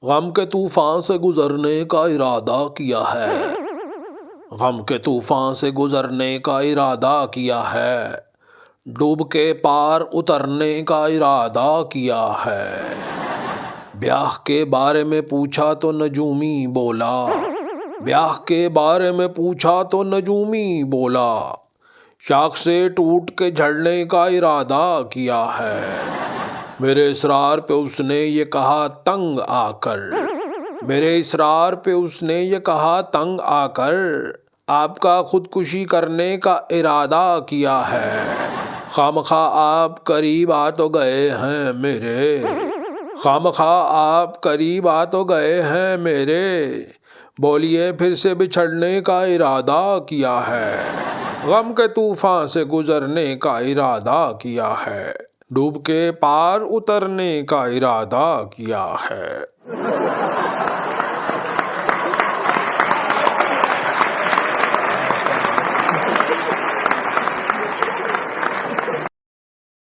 غم کے طوفان سے گزرنے کا ارادہ کیا ہے، غم کے طوفان سے گزرنے کا ارادہ کیا ہے، ڈوب کے پار اترنے کا ارادہ کیا ہے۔ بیاہ کے بارے میں پوچھا تو نجومی بولا، بیاہ کے بارے میں پوچھا تو نجومی بولا، شاخ سے ٹوٹ کے جھڑنے کا ارادہ کیا ہے۔ میرے اسرار پہ اس نے یہ کہا تنگ آ کر، میرے اسرار پہ اس نے یہ کہا تنگ آ کر، آپ کا خودکشی کرنے کا ارادہ کیا ہے۔ خواہ آپ قریب آ تو گئے ہیں میرے، خواہ آپ قریب آ تو گئے ہیں میرے، بولیے پھر سے بچھڑنے کا ارادہ کیا ہے۔ غم کے طوفان سے گزرنے کا ارادہ کیا ہے، ڈوب کے پار اترنے کا ارادہ کیا ہے۔